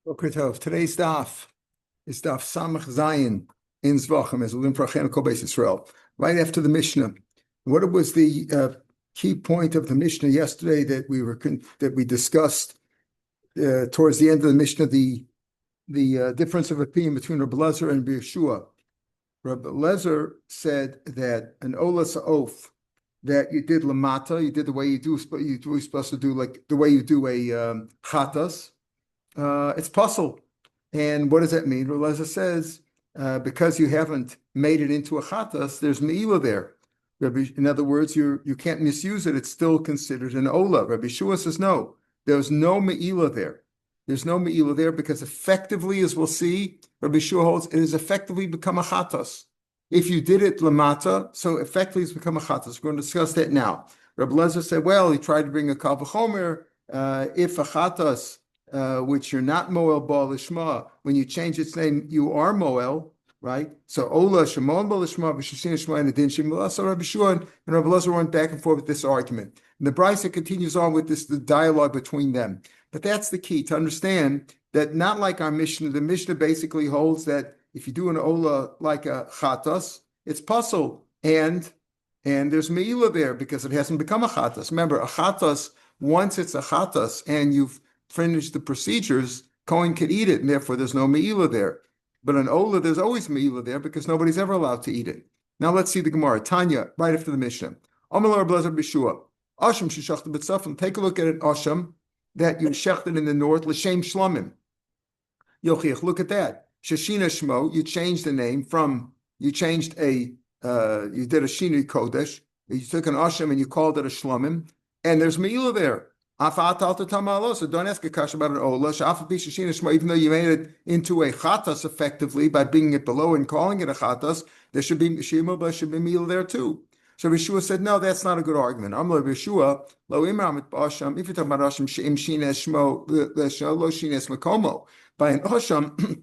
Boker Tov. Today's daf is daf Samach Zayin in Zbachim, as we learn for Kol Beis Yisrael, right after the Mishnah. What was the key point of the Mishnah yesterday that we discussed towards the end of the Mishnah? The difference of opinion between Rabbi Lezer and Yeshua. Rabbi Lezer said that an olas oath that you did lamata, you did the way you were supposed to do, like the way you do a chatas. It's puzzle. And what does that mean? Rabbi Lezer says, because you haven't made it into a chatas, there's me'ilah there. In other words, you can't misuse it. It's still considered an ola. Rabbi Yeshua says, no, there's no me'ilah there. There's no me'ilah there because effectively, as we'll see, Rabbi Yeshua holds, it has effectively become a chatas. If you did it lamata, so effectively it's become a chatas. We're going to discuss that now. Rabbi Lezer said, well, he tried to bring a kal v'chomer, if a chatas, which you're not moel ba'al lishma, when you change its name, you are moel, right? So ola shemon ba'al lishma v'shashin shma and adin shemila. So Rabbi Yeshua and Rabbi Lezer went back and forth with this argument. And the Brisa continues on with the dialogue between them. But that's the key to understand that not like our Mishnah. The Mishnah basically holds that if you do an ola like a chatas, it's puzzle and there's me'ilah there because it hasn't become a chatas. Remember, a chatas, once it's a chatas and you've finished the procedures, Kohen could eat it, and therefore there's no me'ilah there. But an ola, there's always me'ilah there because nobody's ever allowed to eat it. Now let's see the Gemara. Tanya, right after the Mishnah. Amalar Blazer Bishua. Asham shishachta b'tzafim. Take a look at an asham that you shechted in the north, l'shem shlomim. Yochiach, look at that. Shashina shmo, you changed the name you did a shinui kodesh, you took an asham and you called it a shlomim, and there's me'ilah there. So don't ask a kasha about an ola. Even though you made it into a chatas effectively by bringing it below and calling it a chatas, there should be me'ilah there too. So Yeshua said, no, that's not a good argument. Amar Yeshua, lo imram et ba'asham. If you're talking about asham, she'im shines shmo lo shines makomo. By an asham,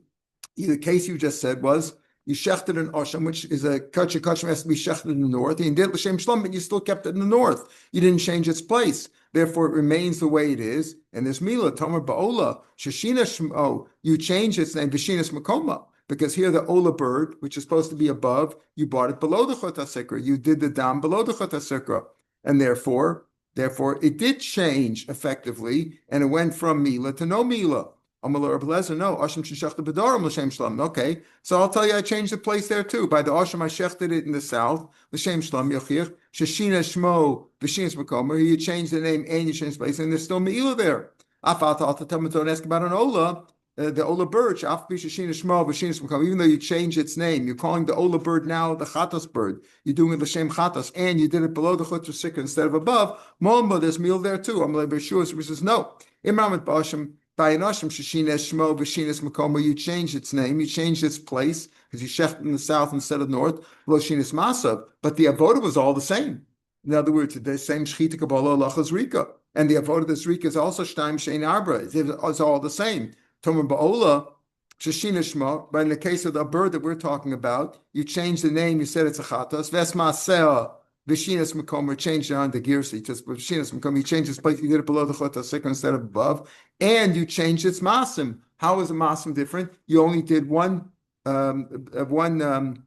the case you just said was you shechted an asham, which is a kachim has to be shechted in the north. And you did l'shem shlom, but you still kept it in the north. You didn't change its place. Therefore, it remains the way it is. And there's milah tomer ba'ola sheshina shmo. You change its name v'shinas makoma. Because here the ola bird, which is supposed to be above, you bought it below the chota sikra. You did the dam below the chota sikra. And therefore, it did change effectively, and it went from mila to no mila. Amalur Abelezer, no, Asham sheshachta b'daram l'shem shlam. Okay, so I'll tell you, I changed the place there too. By the Asham, I shechted it in the south, l'shem shlam yochich, sheshina shmo v'shinas makomer. You changed the name and you changed the place, and there's still meila there. Afal ta'al don't ask about an ola. The ola bird, even though you change its name, you're calling the ola bird now the chatas bird. You're doing it l'shem chatas, and you did it below the chutzah sikra instead of above. Momba, there's meal there too. Amalei B'Shua says no. Imram et ba'asham by an asham sheshines shmo v'shines makoma. You changed its name, you changed its place because you shechted in the south instead of north. Lo shines masav, but the avoda was all the same. In other words, the same shchita kabbalah lachas rika, and the avoda this rika is also shtaim shein arbra. It's all the same. Tomer ba'ola, sheshina shma, but in the case of the bird that we're talking about, you changed the name, you said it's a chatas, vesmasea, vishinas makomer, changed it on the girsi, just vishinas makomer, you changed its place, you did it below the chatas sikra instead of above, and you changed its masim. How is a masim different? You only did one siman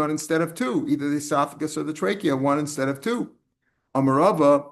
instead of two, either the esophagus or the trachea, one instead of two. Amarava,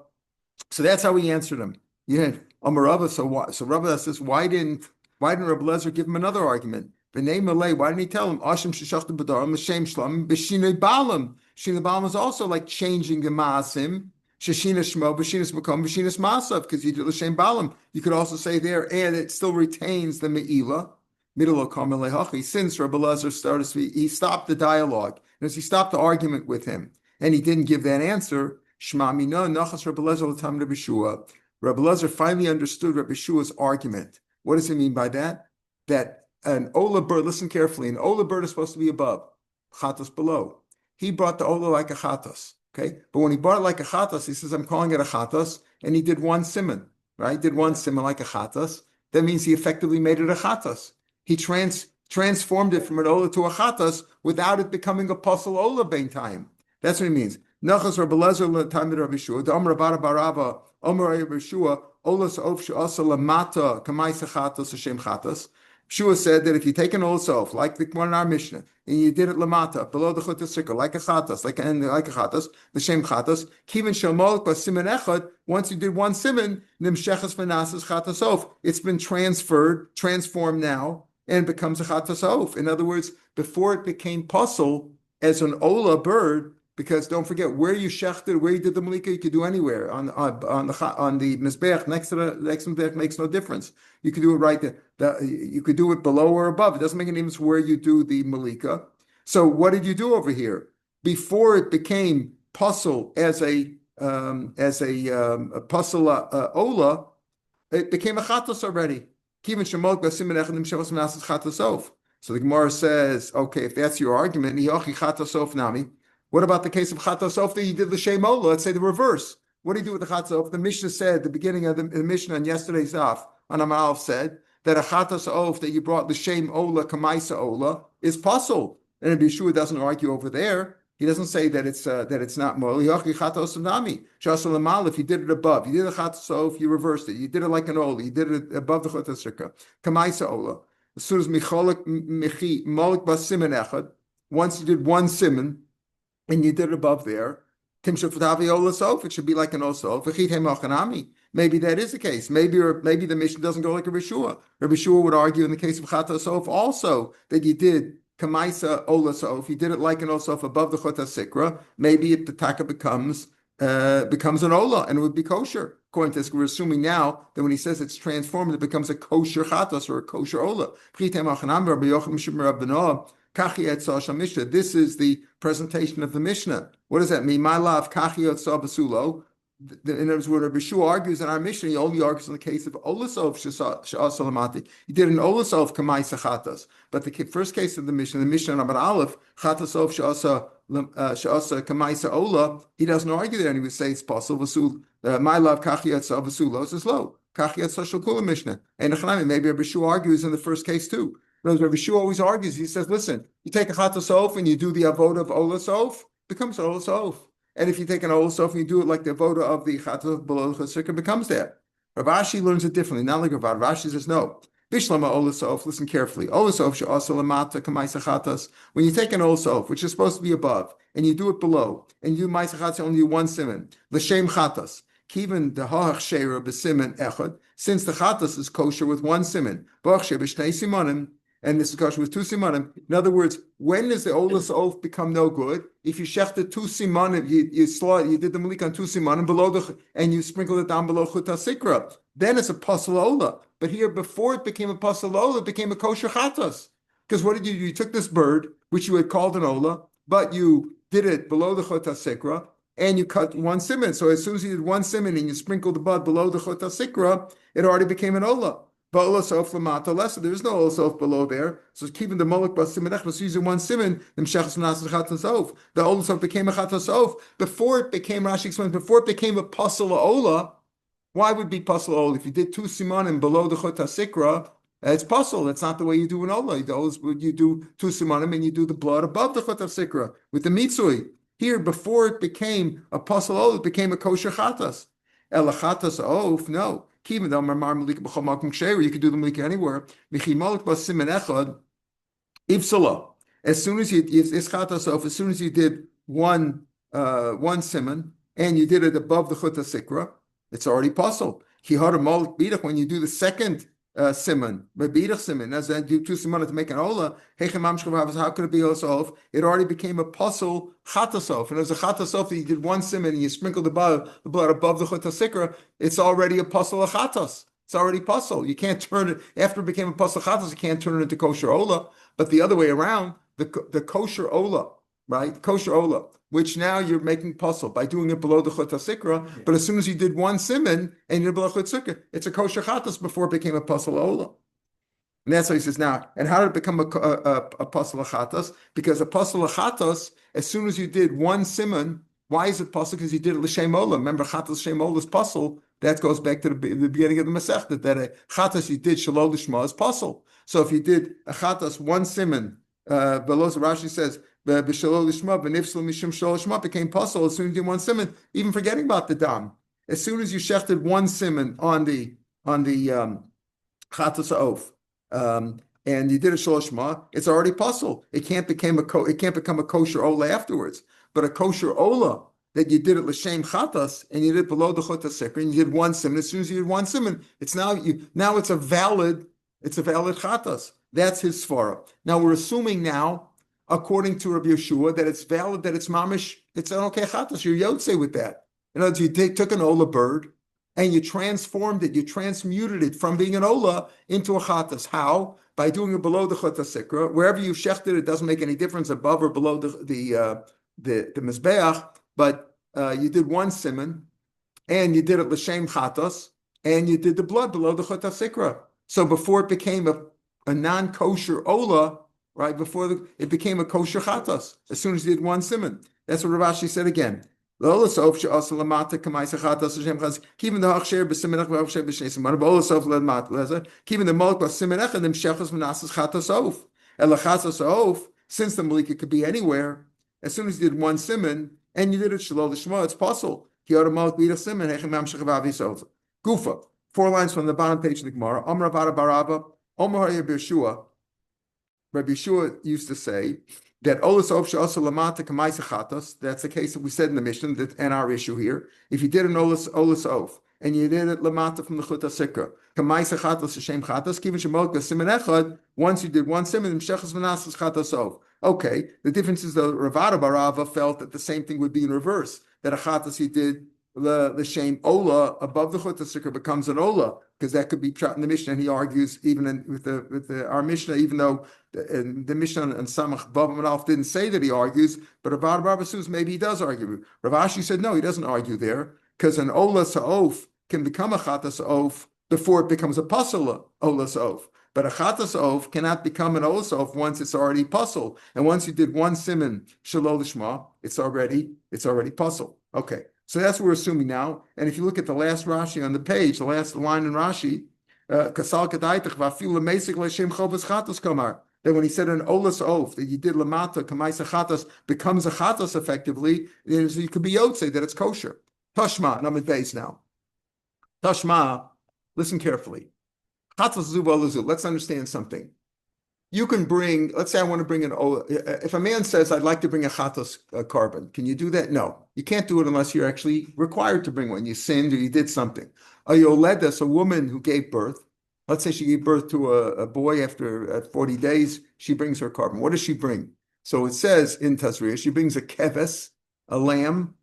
so that's how he answered him. Yeah, Amarava, so Rava says, why didn't Rabbi Lezer give him another argument? B'nei Malay, why didn't he tell him? Ashim sheshachta b'daram l'shem shlam b'shinei balam. Shinei balam is also like changing the maasim. Sheshina shmo b'shinas makom b'shinas masav, because you do l'shem balam. You could also say there, and it still retains the me'ilah. Middle of kamelei. Since Rabbi Lezer started to speak, he stopped the dialogue. And as he stopped the argument with him, and he didn't give that answer, Shma mina nachas Rabbi Lezer l'tam Rabbi Yeshua. Rabbi Lezer finally understood Rabbi Yeshua's argument. What does he mean by that? That an ola bird, listen carefully, an ola bird is supposed to be above, chatas below. He brought the ola like a chatas, okay? But when he brought it like a chatas, he says, I'm calling it a chatas, and he did one siman, right? Did one siman like a chatas. That means he effectively made it a chatas. He transformed it from an ola to a chatas without it becoming a puzzle ola bein time. That's what he means. Nachas Rabbi Lezer l'tamid Rabbi Yeshua, the Amar Rabba Barava, Amar Rabbi Yeshua, olas of she'asa lamata kamaisa chatos Hashem chatos. Shua said that if you take an olas of, like the one in our Mishnah, and you did it lamata, below the chutas sikra, like a chatos, like a chatos, the shem chatos, kivin shalmol bas siman echad, once you did one siman, nimshechas v'nasas chatos of, it's been transformed now, and becomes a chatos of. In other words, before it became puzzle as an ola bird, because don't forget where you shechted, where you did the malika, you could do anywhere on the mizbeach next to the mizbeach makes no difference. You could do it right there. You could do it below or above. It doesn't make any difference where you do the malika. So what did you do over here before it became puzzle as a puzzle ola? It became a chatos already. So the Gemara says, okay, if that's your argument, nami. What about the case of Chatosof that you did the Shem Ola? Let's say the reverse. What do you do with the Chatosof? The Mishnah said, the beginning of the Mishnah on yesterday's Daf, on Amal said, that a Chatosof that you brought the Shem Ola, Kamaisa Ola, is puzzle. And Yeshua doesn't argue over there. He doesn't say that it's not Moli. If you did it above, you did a Chatosof, you reversed it. You did it like an Ola. You did it above the Chotosrika. Kamaisa Ola. As soon as Micholik Molik Bas Simen Echad, once you did one Simen, and you did it above there, it should be like an osof. Maybe that is the case. Maybe the Mishnah doesn't go like a Rishua. Rabbi Shua would argue in the case of Chatosof also that you did Kamaisa Olasof. You did it like an osof above the Chota Sikra. Maybe the taka becomes an Ola and it would be kosher. According to this, we're assuming now that when he says it's transformed, it becomes a kosher Chatos or a kosher Ola. This is the presentation of the Mishnah. What does that mean? My love, kachiyot sabasulo. In other words, Rabbi Shua argues in our Mishnah, he only argues in the case of olasov she'asalamati. He did an olasov kamai sachatas. But the first case of the Mishnah number Aleph, chatasov she'asa kamai sa'ola, he doesn't argue there, and he would say it's possible. My love, kachiyot sabasulo is low. Kachiyot sashakula Mishnah. And maybe Rabbi Shua argues in the first case too. Rabbi Shua always argues. He says, listen, you take a chatosof and you do the avoda of olasof, becomes an olasof. And if you take an olasof and you do it like the avoda of the chatosof below the chasika, becomes that. Rav Ashi learns it differently. Not like Rav Ashi says, no. Bishlama olasof, listen carefully. Olasof she'asa lamata k'maisa chatas. When you take an olasof, which is supposed to be above, and you do it below, and you do maisa chatas, only one simon, l'shem chatas. Even the ha'ach sheira b'simen echad, since the chatas is kosher with one simon, b'ach she b'shnei simonim, and this is kosher with two simanim. In other words, when does the olas oath become no good? If you shechted two simanim, you did the malik on two simanim below and you sprinkled it down below chuta sikra, then it's a pasal ola. But here, before it became a pasal ola, it became a kosher chatas. Because what did you do? You took this bird, which you had called an ola, but you did it below the chuta sikra, and you cut one simon. So as soon as you did one simon and you sprinkled the bud below the chuta sikra, it already became an ola. But olasof lamata lesser, there is no olasof below there. So keeping the molek bas simen echad, using one simen, the mshechas v'nasas chatasof. The olasof became a chatasof before it became. Rashi explains before it became a pasal ola. Why would it be pasal ola? If you did two simanim below the chota sikra, it's pasal. That's not the way you do an ola. You do two simanim and you do the blood above the chota sikra with the mitzui. Here, before it became a pasal ola, it became a kosher chatas. Ela chatas oaf, no. You could do the malika anywhere. As soon as you did one simon and you did it above the chuta sikra, it's already possible. When you do the second simon, as I do two simon to make an ola, how could it be osof? It already became a puzzle chatasof. And as a chatasof that you did one simon and you sprinkled the blood above the chuta sikra, it's already a puzzle of chatas. It's already puzzle. You can't turn it after it became a puzzle chatas. You can't turn it into kosher ola. But the other way around, the kosher ola, right? Kosher ola, which now you're making puzzle by doing it below the chuta sikra. But as soon as you did one simon and you did below chuta sikra, it's a kosher chatas before it became a puzzle ola. And that's what he says now. And how did it become a puzzle chatas? Because a puzzle chatas, as soon as you did one simon, why is it puzzle? Because you did it l'shem ola. Remember, chatas shem ola is puzzle. That goes back to the beginning of the Masechta, that a chatas you did shalol lishma is puzzle. So if you did a chatas one simon, below Rashi says, b'shalol lishma, b'nifsel mishum shalol lishma, became puzzle as soon as you did one simon, even forgetting about the dam. As soon as you shechted one siman on the chatas oaf, and you did a shalosh ma, it's already puzzle. It can't become a kosher ola afterwards. But a kosher ola that you did it l'shem chatas and you did it below the chut sikra and you did one siman. As soon as you did one siman, it's now it's a valid chatas. That's his svara. Now we're assuming now, according to Rabbi Yeshua, that it's valid, that it's mamish, it's an okay chatas. You're yotze with that. In other words, you took an ola bird and you transformed it, you transmuted it from being an ola into a chatas. How? By doing it below the chut sikra. Wherever you shechted it doesn't make any difference above or below the mizbeach, but you did one siman, and you did it l'shem chatas, and you did the blood below the chut sikra. So before it became a non-kosher ola, right? It became a kosher chatas as soon as you did one siman. That's what Rav Ashi said again. Keeping the mulk was simenech and them shechas menasas chatas oaf. Elachatas oaf, since the malika could be anywhere, as soon as you did one siman and you did it shalol l'shma, it's possible. Gufa, 4 lines from the bottom page of the Gemara. Amar Avada Baraba, Omar Rabbi Yeshua. Rabbi Yeshua used to say that olas oaf she'asa lamata k'maisa chatas. That's the case that we said in the Mishnah and our issue here. If you did an olas oaf and you did it lamata from the chut sikra, k'maisa chatas l'shem chatas, kivin shemolka siman echad. Once you did one siman, mshechas v'nasas chatas oaf. Okay, the difference is that Rav Barava felt that the same thing would be in reverse, that a chatas he did the shame ola above the chut sikra becomes an ola, because that could be shot in the Mishnah. And he argues even with our Mishnah, even though the Mishnah and Samach Vav and Alf didn't say that he argues, but Rav Barava says maybe he does argue. Rav Ashi said no, he doesn't argue there, because an ola sa'of can become a chatas oaf before it becomes a pasala ola sa'of. But a chatas oaf cannot become an ola sa'of once it's already puzzle. And once you did one siman shalol lishma, it's already puzzle. Okay, so that's what we're assuming now. And if you look at the last Rashi on the page, the last line in Rashi, kasal kadaitach va'afil lemesik l'shem chovas chatas kamar. That when he said an ola sa'of that you did lamata kamaisa chatas becomes a chatas effectively, you could be yotze that it's kosher. Tashma, and I'm at base now. Tashma, listen carefully. Let's understand something. You can bring, let's say I want to bring if a man says, I'd like to bring a chatas carbon, can you do that? No, you can't do it unless you're actually required to bring one. You sinned or you did something. A yoledes, a woman who gave birth, let's say she gave birth to a boy after 40 days, she brings her carbon. What does she bring? So it says in Tazriah, she brings a keves, a lamb,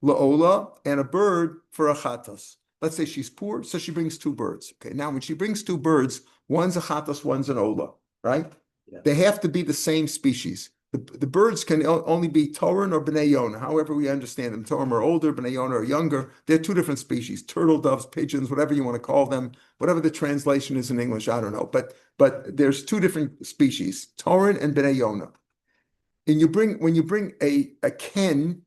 la'ola, and a bird for a chatas. Let's say she's poor, so she brings 2 birds. Okay, now when she brings 2 birds, one's a chatas, one's an ola, right? Yeah. They have to be the same species. The birds can only be Toran or Bnei Yonah, however we understand them. Toran are older, Bnei Yonah are younger. They're 2 different species, turtle doves, pigeons, whatever you want to call them, whatever the translation is in English, I don't know. But there's 2 different species, Toran and Bnei Yonah. And when you bring a ken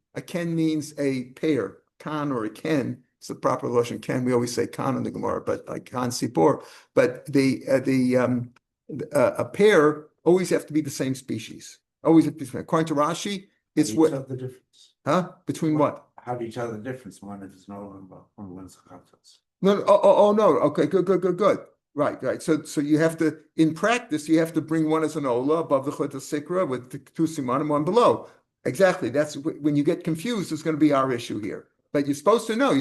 means a pair, kan or a ken. It's the proper Lashon ken. We always say kan in the Gemara, but like kan sipor. But a pair always have to be the same species. Always have to be the same. According to Rashi, it's what the difference. Huh? Between what? How do you tell the difference? One is no one one's chatas. No. No. Okay. Good. Right. So you have to, in practice, you have to bring one as an ola above the chut sikra with the 2 simanim, one below. Exactly. That's when you get confused. It's going to be our issue here. But you're supposed to know.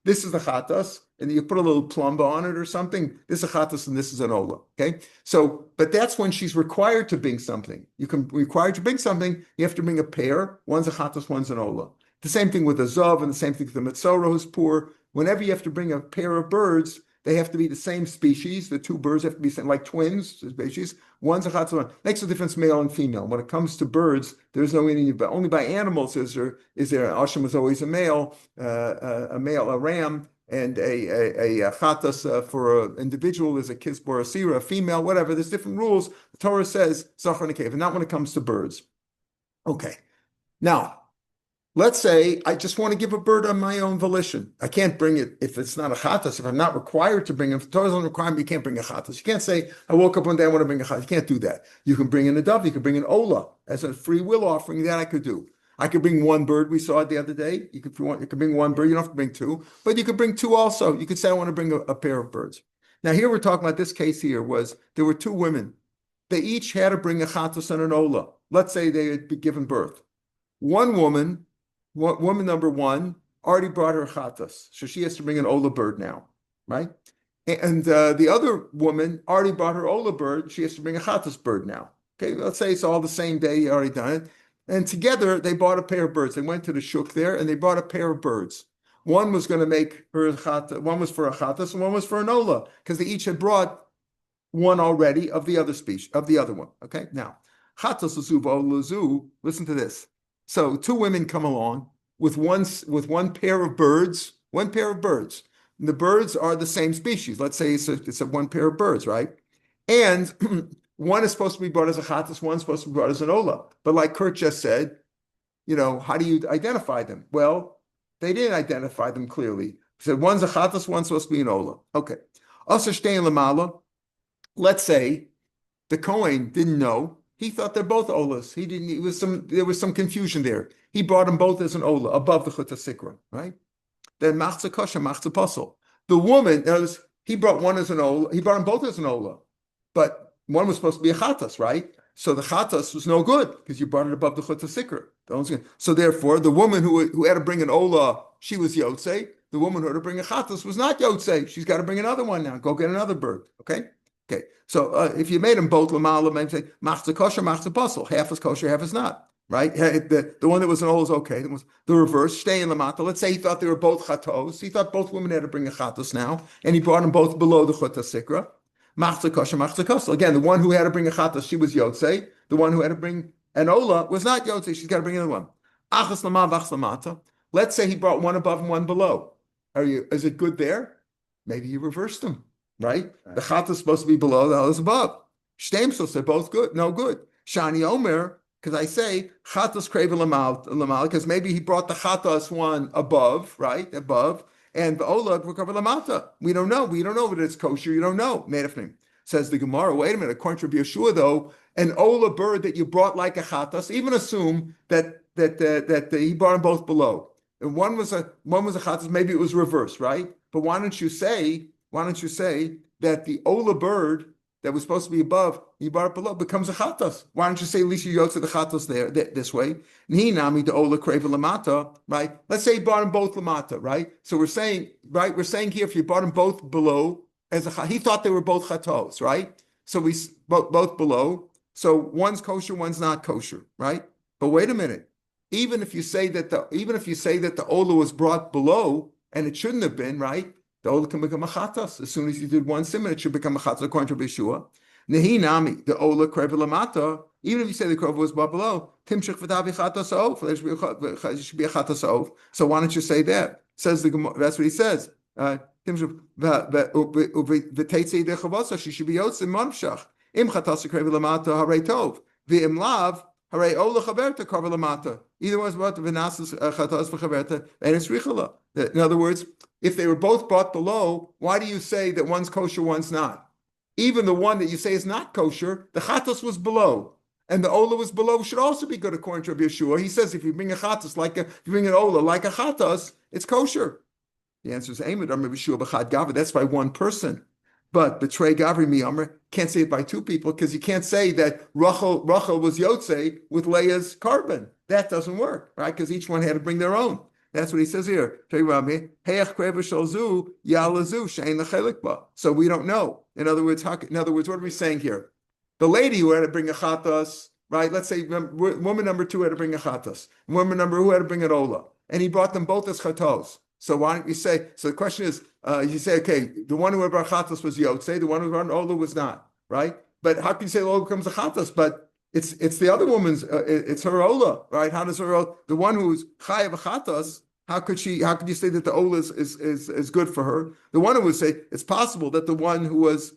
This is the chatas, and you put a little plumba on it or something. This is a chatas, and this is an ola. Okay. So, but that's when she's required to bring something. You can required to bring something. You have to bring a pair. One's a chatas, one's an ola. The same thing with the zav, and the same thing with the metzora who's poor. Whenever you have to bring a pair of birds, they have to be the same species. The 2 birds have to be like twins species. One's a chatas, one makes a difference, male and female. When it comes to birds, there's no meaning. But only by animals is there. Asham is always a male, a ram, and a chatas for an individual is a kisbor, a sira, a female, whatever. There's different rules. The Torah says zachar and and not when it comes to birds. Okay, now. Let's say I just want to give a bird on my own volition. I can't bring it if it's not a chatas. If I'm not required to bring it, if the Torah doesn't require me, you can't bring a chatas. You can't say, I woke up one day, I want to bring a chatas. You can't do that. You can bring in a dove, you can bring an ola as a free will offering, that I could do. I could bring one bird. We saw it the other day. You could, if you want, you could bring one bird. You don't have to bring two, but you could bring two also. You could say, I want to bring a pair of birds. Now here we're talking about this case here was there were two women. They each had to bring a chatos and an ola. Let's say they had been given birth. One woman number one, already brought her chatos. So she has to bring an ola bird now, right? And the other woman already brought her ola bird. She has to bring a chatos bird now. Okay, let's say it's all the same day, already done it. And together they bought a pair of birds. They went to the shuk there and they bought a pair of birds. One was going to make her chatos, one was for a chatos and one was for an ola, because they each had brought one already of the other species, of the other one. Okay, now, chatos lazu, listen to this. So two women come along with one pair of birds, And the birds are the same species. Let's say it's a one pair of birds, right? And one is supposed to be brought as a chatas, one's supposed to be brought as an ola. But like Kurt just said, how do you identify them? Well, they didn't identify them clearly. He said one's a chatas, one's supposed to be an ola. Okay. Also, shtein lamala. Let's say the Kohen didn't know. He thought they're both olas. He didn't. There was some confusion there. He brought them both as an ola above the chutah sikra, right? Then machzah kosher, machzah pasol. The woman, he brought one as an ola. He brought them both as an ola, but one was supposed to be a chatas, right? So the chatas was no good because you brought it above the chutah sikra. So therefore, the woman who had to bring an ola, she was yotzei. The woman who had to bring a chatas was not yotzei. She's got to bring another one now. Go get another bird. Okay. So if you made them both lamala, maybe say machzah kosher, machzah pasol. Half is kosher, half is not. Right? The one that was an ola is okay. It was the reverse. Stay in lamata. Let's say he thought they were both chatos. He thought both women had to bring a chatos now, and he brought them both below the chutah sikra. Machzah kosher, machzah kosher. Again, the one who had to bring a chatos, she was yotzei. The one who had to bring an ola was not yotzei. She's got to bring another one. Achas lama v'achas lamata. Let's say he brought one above and one below. Is it good there? Maybe he reversed them. Right? The chatas is supposed to be below, the other is above. Shteimsos, they're both good, no good. Shani Omer, because I say chatas krevel lamal, because maybe he brought the chatas one above, right? Above, and the ola recover lamata. We don't know whether it's kosher. You don't know. Me'efnim. Says the Gemara. Wait a minute. According to Rav Yeshua, though, an ola bird that you brought like a chatas, even assume that he brought them both below. And one was a chatas. Maybe it was reversed, right? But why don't you say that the ola bird that was supposed to be above, you brought it below, becomes a chatas? Why don't you say at least you yotze the chatas there this way? Ni nami the ola kreva lamata, right? Let's say you brought them both lamata, right? So we're saying here, if you brought them both below as a he thought they were both chatos, right? So we both below. So one's kosher, one's not kosher, right? But wait a minute. Even if you say that the ola was brought below and it shouldn't have been, right? The ola can become a chatas. As soon as you did one simon, it should become a chatas according to Rav Yeshua. Nehi nami, the ola kreva lamata. Even if you say the kreva was brought below, timshich v'tavi chatas oaf. It should be a chatas oaf. So why don't you say that? Says the Gemara. That's what he says. Timshich v'teitzei dechavasa. She should be yotzei manfshach. Im chatas kreva lamata harei tov. V'im lav harei ola chaverta kreva lamata. Either was brought to v'nasas chatas v'chaverta and it's richala. In other words, if they were both brought below, why do you say that one's kosher, one's not? Even the one that you say is not kosher, the chatas was below, and the ola was below, should also be good according to Rav Yeshua. He says if you bring a chatas if you bring an ola like a chatas, it's kosher. The answer is Amid Rav Yeshua b'chad gavri. That's by one person. But betray gavri miyomer can't say it by two people because you can't say that Rachel was yotzei with Leah's carbon. That doesn't work, right? Because each one had to bring their own. That's what he says here. So we don't know. In other words, what are we saying here? The lady who had to bring a chatas, right? Let's say woman number two had to bring a chatas. Woman number who had to bring an ola. And he brought them both as chatos. So why don't you say, so the question is, you say, okay, the one who brought chatas was yotzei, the one who brought an ola was not, right? But how can you say the ola becomes a chatas? But it's the other woman's, it's her ola, right? How does her ola, the one who's chayav chatas, how could you say that the ola is good for her? The one who would say it's possible that the one who was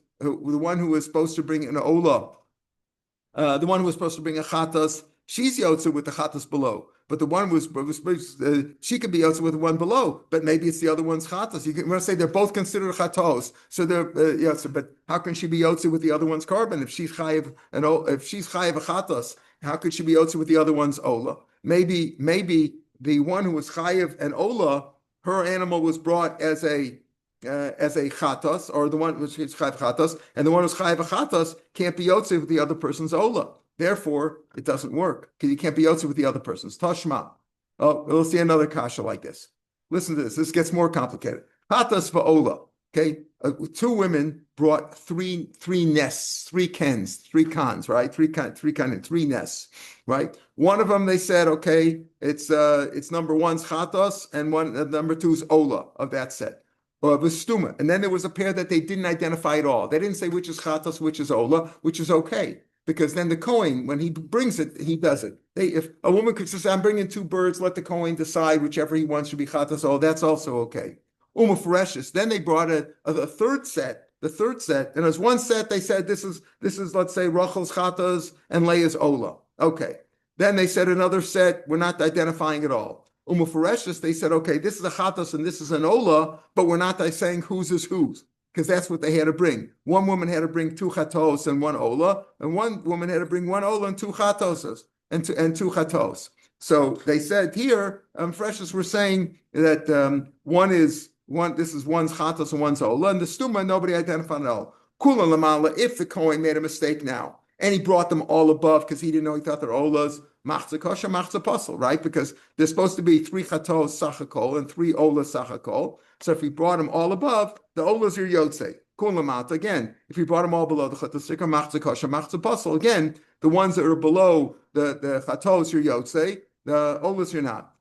supposed to bring an ola, the one who was supposed to bring a chatas, she's yotze with the chatas below. But the one was she could be yotze with the one below, but maybe it's the other one's chatas. You can say they're both considered chatos, so they're yotze. But how can she be yotze with the other one's carbon if she's chayav a chatas? How could she be yotze with the other one's ola? Maybe the one who was chayiv and ola, her animal was brought as a chatas, or the one which is chayiv chatas, and the one who's chayiv chatas can't be yotze with the other person's ola. Therefore, it doesn't work because you can't be yotze with the other person's tashma. Oh, we'll see another kasha like this. Listen to this. This gets more complicated. Chatas va'ola. Okay, two women brought three nests, three cans, right? Three nests, right? One of them they said, okay, it's number one's chatos and number two's ola of that set, or v'stuma. And then there was a pair that they didn't identify at all. They didn't say which is chatos, which is ola, which is okay, because then the Kohen, when he brings it, he does it. If a woman could say, I'm bringing two birds, let the Kohen decide whichever he wants should be chatos, oh, that's also okay. Then they brought a third set, and as one set, they said this is let's say Rachel's chatas and Leah's ola. Okay. Then they said another set, we're not identifying at all. They said, okay, this is a chatas and this is an ola, but we're not saying whose is whose, because that's what they had to bring. One woman had to bring two chatos and one ola, and one woman had to bring one ola and two chatoses and two chatos. So they said here, Freshers were saying that this is one's chatos and one's ola, and the stuma, nobody identified at all. Kula lamala, if the Kohen made a mistake now, and he brought them all above because he didn't know, he thought they're olas, machza kosher, machza pasul, right? Because there's supposed to be three chatos sachakol and three olas sachakol. So if he brought them all above, the olas are yotze. Kula lamata, again, if he brought them all below, the chatos are machza kosher, machza pasul. Again, the ones that are below the chatos are yotze, the olas are not.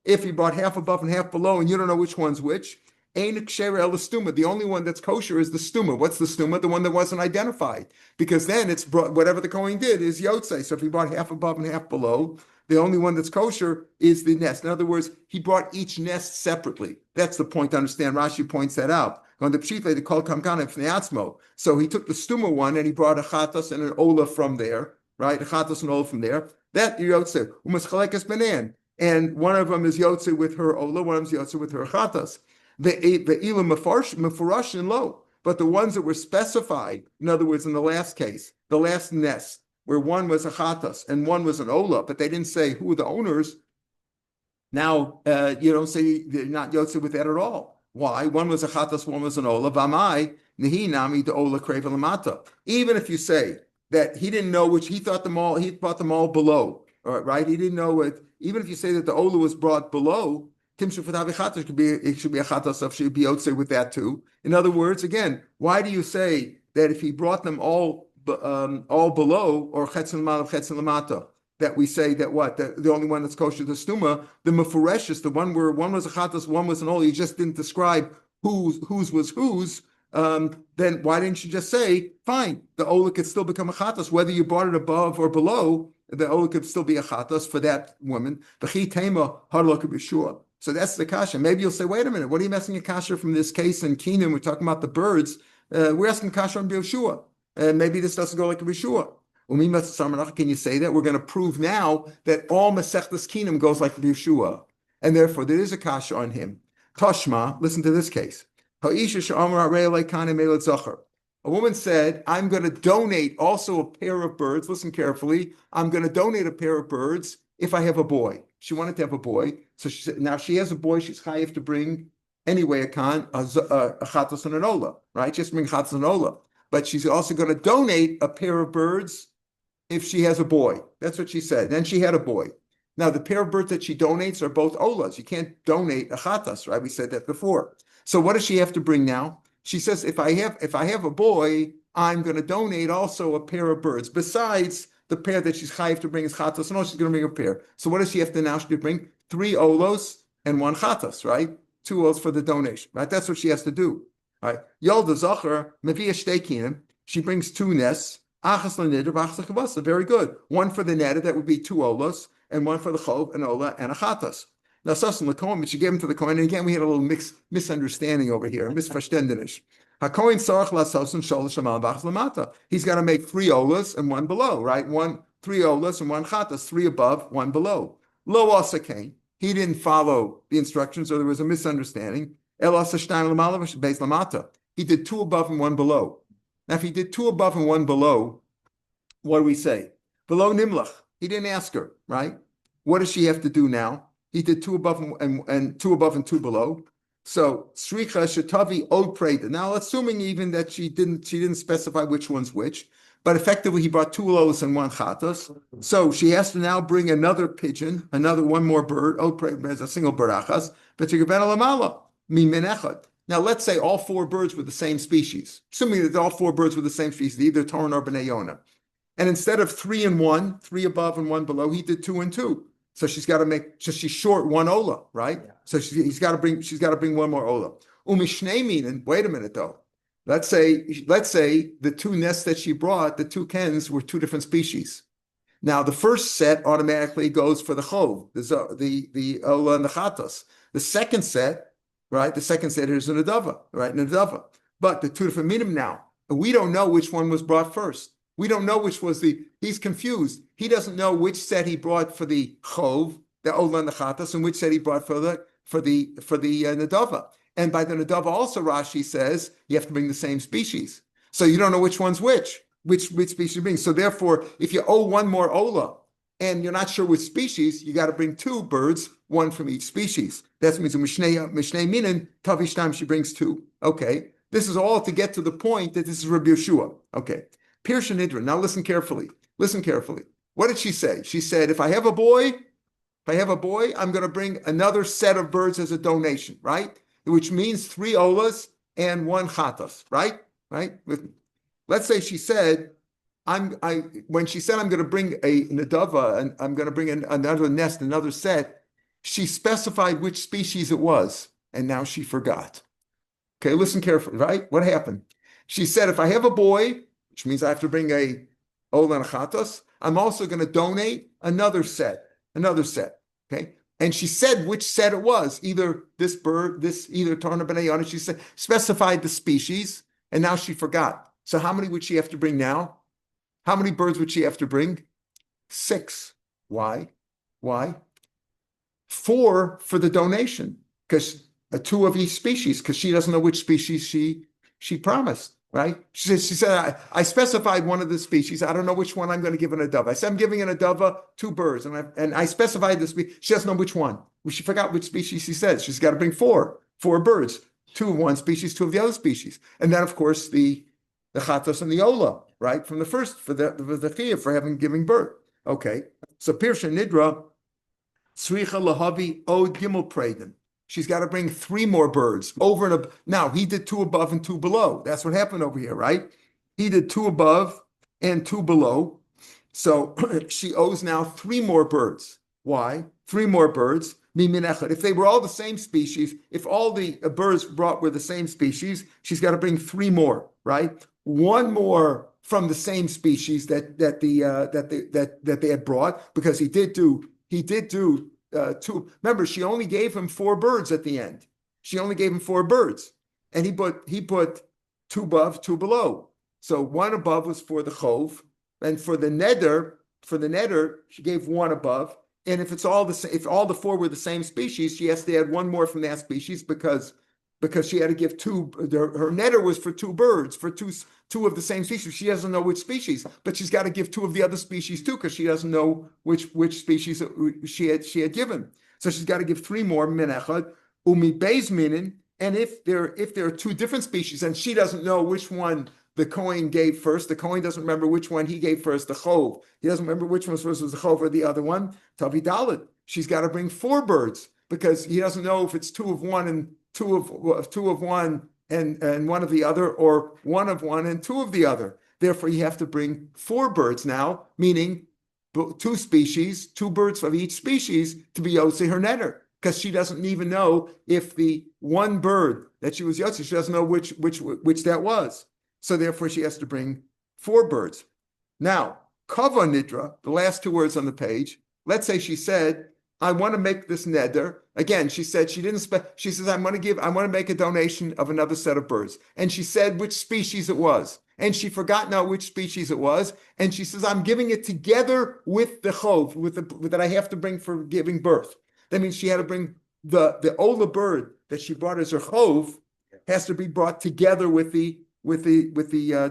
If he brought half above and half below, and you don't know which one's which, the only one that's kosher is the stuma. What's the stuma? The one that wasn't identified. Because then it's brought, whatever the Kohen did is yotze. So if he brought half above and half below, the only one that's kosher is the nest. In other words, he brought each nest separately. That's the point to understand. Rashi points that out. On the pshita, they call kamkana fneatzmo. So he took the stuma one and he brought a chatas and an ola from there, right? A chatas and ola from there. That yotze. Umaschalekes banan. And one of them is yotze with her ola, one of them is yotze with her chatas. The ilam mefurash and low. But the ones that were specified, in other words, in the last case, the last nest, where one was a chatas and one was an ola, but they didn't say who are the owners. Now, you don't say they're not yotze with that at all. Why? One was a chatas, one was an ola. Vamai, nehi nami de ola krevelamata. Even if you say that he didn't know which, he brought them all below, right? He didn't know it. Even if you say that the ola was brought below, it should be a chatas of should be yotze with that too. In other words, again, why do you say that if he brought them all below, or chetzin lamata, that we say that the only one that's kosher the stuma, the mefureshes, the one where one was a chatas, one was an ola, you just didn't describe whose was whose. Then why didn't you just say, fine, the ola could still become a chatas, whether you brought it above or below, the ola could still be a chatas for that woman. So that's the kasha. Maybe you'll say, wait a minute, what are you messing a kasha from this case in Kenan? We're talking about the birds. We're asking kasha on Yeshua. And maybe this doesn't go like Yeshua. Can you say that? We're going to prove now that all Masechtas Kenan goes like Yeshua. And therefore, there is a kasha on him. Tashma, listen to this case. A woman said, I'm going to donate also a pair of birds. Listen carefully. I'm going to donate a pair of birds if I have a boy. She wanted to have a boy. So she said, now she has a boy, she's chayiv to bring anyway a chatas and an ola, right? Just bring chatas and ola. But she's also going to donate a pair of birds if she has a boy. That's what she said. Then she had a boy. Now the pair of birds that she donates are both olas. You can't donate a chatas, right? We said that before. So what does she have to bring now? She says, if I have a boy, I'm going to donate also a pair of birds. Besides the pair that she's chayiv to bring is chatas, no, she's going to bring a pair. So what does she have to now? She to bring 3 olos and 1 chatas, right? 2 olos for the donation, right? That's what she has to do, right? Yolda zacher mevia shtekinim. She brings 2 nests. Achas l'nidr, achas l'chavasa. Very good. 1 for the neder, that would be 2 olos, and 1 for the chov, an ola, and a chatas. Now, Sasan l'kohen, but she gave him to the kohen, and again we had a little misunderstanding over here, misverständnis. HaKohen sarach lasosin sholosh amal b'achas lamata. He's got to make 3 olas and 1 below, right? 3 olas and 1 chatas, 3 above, 1 below. Lo asakain. He didn't follow the instructions, so there was a misunderstanding. El asashtain lamala beis lamata. He did 2 above and 1 below. Now, if he did 2 above and 1 below, what do we say? Below nimlach. He didn't ask her, right? What does she have to do now? He did two above and two above and two below. So Sricha Shatavi Od Preda. Now, assuming even that she didn't specify which one's which, but effectively he brought two loaves and one chatos. So she has to now bring another pigeon, one more bird, Od Preda as a single barachas, but lamala min echad. Now, let's say all four birds were the same species, assuming that all four birds were the same species, either Toran or Bnei Yonah. And instead of 3 and 1, 3 above and 1 below, he did 2 and 2. So she's she's short one ola, right? Yeah. So she's got to bring one more ola. Umishnei meaning, wait a minute though. Let's say the two nests that she brought, the two kens were two different species. Now the first set automatically goes for the chov, the ola and the chatos. The second set, right? The second set is an adava, right? An adava. But the two different minim now, and we don't know which one was brought first. We don't know which was he's confused. He doesn't know which set he brought for the chov, the ola and the chatas, and which set he brought for the nadava. And by the nadava also Rashi says you have to bring the same species. So you don't know which one's which species you bring. So therefore, if you owe one more ola and you're not sure which species, you got to bring two birds, one from each species. That means mishnei minin tavish time she brings two. Okay, this is all to get to the point that this is Rabbi Yeshua. Okay. Pirsha Nidra. Now listen carefully. Listen carefully. What did she say? She said, if I have a boy, I'm going to bring another set of birds as a donation, right? Which means 3 olas and 1 chatas, right? Right? Let's say she said, when she said I'm going to bring a nadava and I'm going to bring another nest, another set, she specified which species it was, and now she forgot. Okay, listen carefully, right? What happened? She said, if I have a boy, which means I have to bring a ola and a chatos, I'm also going to donate another set, okay? And she said which set it was, either this bird, either Tarna B'nai Yonah, she said, specified the species, and now she forgot. So how many would she have to bring now? How many birds would she have to bring? 6. Why? 4 for the donation, because 2 of each species, because she doesn't know which species she promised. Right? She said, I specified one of the species. I don't know which one I'm going to give an adava. I said, I'm giving an adava 2 birds, and I specified the species. She doesn't know which one. She forgot which species she said. She's got to bring 4 birds, 2 of one species, 2 of the other species. And then, of course, the chatos and the ola, right? From the first, for the chiyuv, for giving birth. Okay. So, Pirsha Nidra, Sricha Lahavi Od Gimel Preden. She's got to bring 3 more birds over and above. Now, he did 2 above and 2 below. That's what happened over here, right? He did 2 above and 2 below. So she owes now 3 more birds. Why? 3 more birds. If they were all the same species, if all the birds brought were the same species, she's got to bring 3 more, right? 1 more from the same species that they had brought, because he did do 2. Remember, she only gave him 4 birds at the end. She only gave him 4 birds, and he put 2 above, 2 below. So 1 above was for the chov, and for the neder, she gave 1 above. And if it's all the same, if all the 4 were the same species, she has to add 1 more from that species because she had to give 2. Her neder was for 2 birds, for two of the same species. She doesn't know which species, but she's got to give 2 of the other species too, because she doesn't know which species she had given. So she's got to give 3 more min echad umi beis minin. And if there are 2 different species and she doesn't know which one the Kohen gave first, the Kohen doesn't remember which one he gave first, the chov. He doesn't remember which one first was the chov or the other one. Tavi dalet. She's got to bring 4 birds because he doesn't know if it's 2 of one and 2 of one and 1 of the other, or 1 of one and 2 of the other. Therefore, you have to bring 4 birds now, meaning 2 species, 2 birds of each species to be yotze her neder, because she doesn't even know if the 1 bird that she was yotze, she doesn't know which that was. So therefore, she has to bring 4 birds. Now, kava nidra, the last 2 words on the page. Let's say she said, I want to make this neder. Again, she said she didn't. She says I want to make a donation of another set of birds, and she said which species it was, and she forgot now which species it was, and she says I'm giving it together with the chov, with that I have to bring for giving birth. That means she had to bring the ola bird that she brought as her chov has to be brought together with the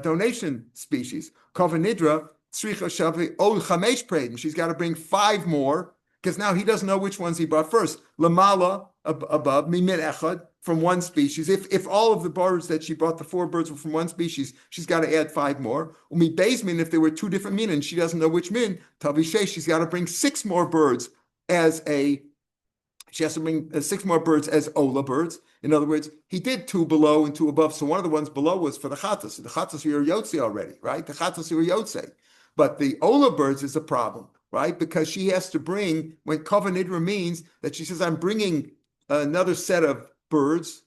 donation species. Kava nidra Tzricha shavi od chamesh preidim. She's got to bring 5 more because now he doesn't know which ones he brought first. Lamala above mimin echad from one species. If all of the birds that she brought, the 4 birds were from one species, she's got to add 5 more. Umi bezmin, if there were 2 different min and she doesn't know which min, tavishay, she's got to bring 6 more birds as a. She has to bring 6 more birds as ola birds. In other words, he did 2 below and 2 above. So one of the ones below was for the chatas. The chatas were yotze already, right? The chatas were yotze. But the ola birds is a problem, right? Because she has to bring, when Kava Nidra means that she says, I'm bringing another set of birds,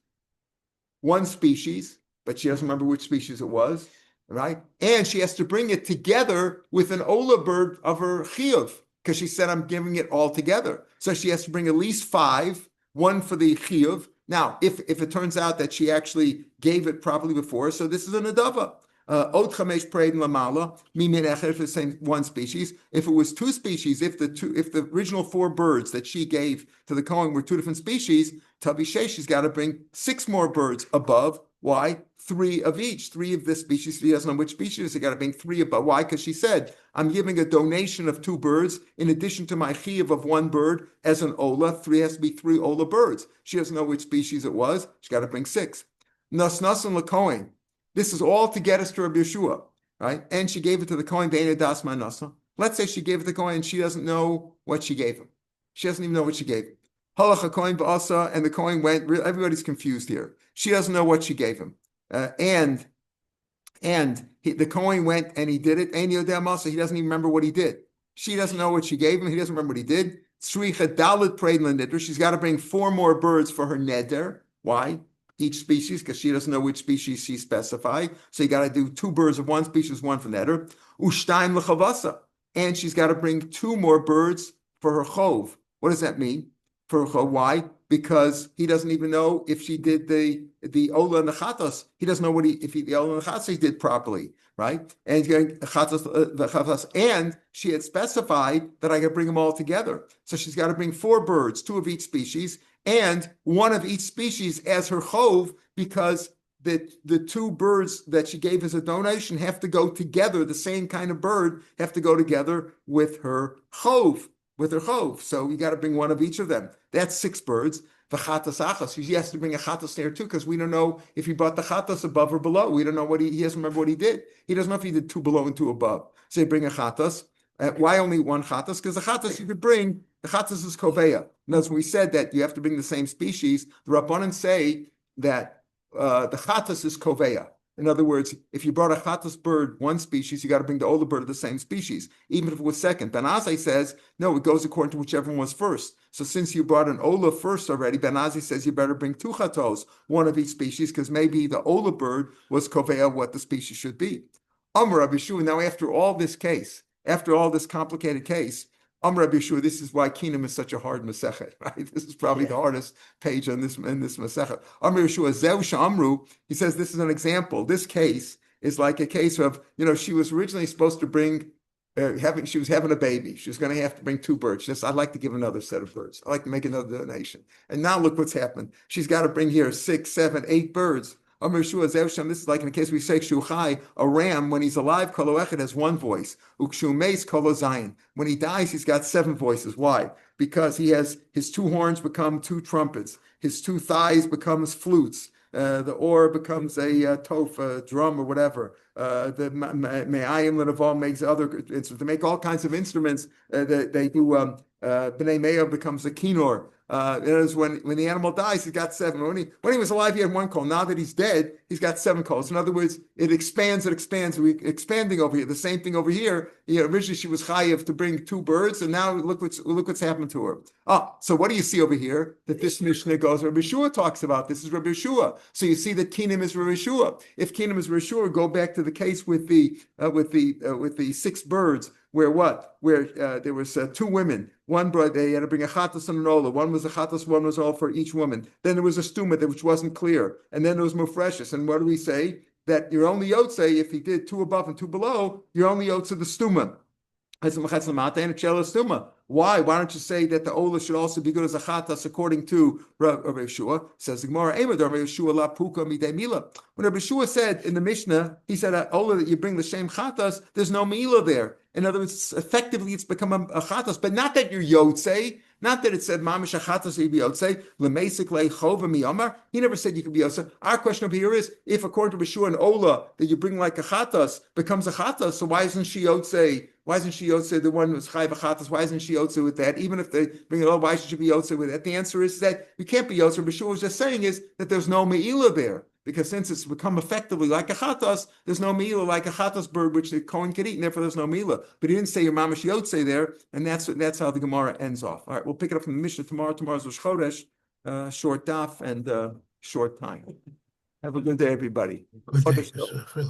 one species, but she doesn't remember which species it was, right? And she has to bring it together with an ola bird of her chiyuv, because she said, I'm giving it all together. So she has to bring at least 5, 1 for the chiyuv. Now, if it turns out that she actually gave it properly before, so this is an adava. Od chamesh preid lamala mimin echad, if it's the same one species. If it was 2 species, if the original 4 birds that she gave to the Kohen were 2 different species, tavishay, she's got to bring 6 more birds above. Why? 3 of each, 3 of this species. She doesn't know which species. She got to bring 3 above. Why? Because she said, I'm giving a donation of 2 birds in addition to my chiyuv of 1 bird as an ola. 3 has to be 3 ola birds. She doesn't know which species it was. She got to bring 6. Nasnasan lekohen. This is all to get us to Rabbi Yeshua, right? And she gave it to the Kohen. Let's say she gave it to the Kohen and she doesn't know what she gave him. She doesn't even know what she gave him. Halacha Kohen ba'asa, and the Kohen went. Everybody's confused here. She doesn't know what she gave him, the Kohen went and he did it. And Yodeh Masa, he doesn't even remember what he did. She doesn't know what she gave him. He doesn't remember what he did. Tzricha dalet preid l'neder. She's got to bring 4 more birds for her neder. Why? Each species, because she doesn't know which species she specified. So you got to do 2 birds of one species, 1 for neder. Ushtaim l'chavasa. And she's got to bring 2 more birds for her chov. What does that mean? For her chov. Why? Because he doesn't even know if she did the ola and the chatas. He doesn't know the ola and the chatas he did properly, right? And he's going the chatas, and she had specified that I could bring them all together. So she's got to bring 4 birds, 2 of each species, and 1 of each species as her chov, because the 2 birds that she gave as a donation have to go together. The same kind of bird have to go together with her chov. So you got to bring 1 of each of them. That's 6 birds. The chatas achas. He has to bring a chatas there too, because we don't know if he brought the chatas above or below. We don't know what he doesn't remember what he did. He doesn't know if he did 2 below and 2 above. So you bring a chatas. Why only 1 chatas? Because the chatas you could bring, the chatas is koveya. Notice when we said that you have to bring the same species, the Rabbanan say that the chatas is koveya. In other words, if you brought a chatas bird, 1 species, you got to bring the older bird of the same species, even if it was second. Ben Azai says, no, it goes according to whichever one was first. So since you brought an ola first already, Ben Azai says you better bring 2 chatos, 1 of each species, because maybe the ola bird was koveya, what the species should be. Amar Rabbi Yeshua, now after all this complicated case, Amar Rabbi Yeshua, this is why Kinam is such a hard Masechet, right? This is probably the hardest page in this Masechet. Amar Yeshua, Zeu Sha'amru, he says this is an example. This case is like a case of, she was originally supposed to bring, she was having a baby. She was going to have to bring 2 birds. She says, I'd like to give another set of birds. I'd like to make another donation. And now look what's happened. She's got to bring here 6, 7, 8 birds. This is like in the case we say Shuchai, a ram, when he's alive, Kolo Echad has 1 voice. Ukshumeis Kolo Zayin. When he dies, he's got 7 voices. Why? Because he has his 2 horns become 2 trumpets, his 2 thighs becomes flutes, the oar becomes a tof, a drum or whatever. The Me'ayim Lenaval makes other instruments. They make all kinds of instruments. They do B'nai Me'ah becomes a kinor. When the animal dies, he's got 7. When he was alive, he had 1 kol. Now that he's dead, he's got 7 kols. In other words, it expands. We're expanding over here. The same thing over here. Originally she was chayiv to bring 2 birds, and now look what's happened to her. So what do you see over here? That this Mishnah goes, Rabbi Yeshua talks about. This is Rabbi Yeshua. So you see that Kinim is Rabbi Yeshua. If Kinim is Rabbi Yeshua, go back to the case with the 6 birds. Where there was 2 women. One brother, they had to bring a chatas and an ola. One was a chatas, one was all for each woman. Then there was a stuma which wasn't clear. And then there was mufreshes. And what do we say? That you're only yotze, if he did 2 above and 2 below, you're only yotze the stuma. Why? Why don't you say that the Ola should also be good as a chatas according to Rav Yeshua? Says the Gemara, Rav Yeshua la puka midei mila. When Rav Yeshua said in the Mishnah, he said Ola that you bring the same chatas, there's no mila there. In other words, effectively it's become a chatas, but not that you're yotzei. Not that it said mamish achatas yotze lemesik leichova miyamar. He never said you could be yotze. Our question over here is if according to Beshua and Ola that you bring like a chatas becomes a chatas, so why isn't she yotze? Why isn't she yotze the one who's chayv achatas? Why isn't she yotze with that? Even if they bring it all, why should she be yotze with that? The answer is that you can't be yotze. Beshua was just saying is that there's no meila there. Because since it's become effectively like a chatas, there's no meila like a chatas bird, which the Kohen could eat, and therefore there's no meila. But he didn't say your mamash yotze there, and that's how the Gemara ends off. All right, we'll pick it up from the Mishnah tomorrow. Tomorrow's Rosh Chodesh, short daf and short time. Have a good day, everybody. Good day.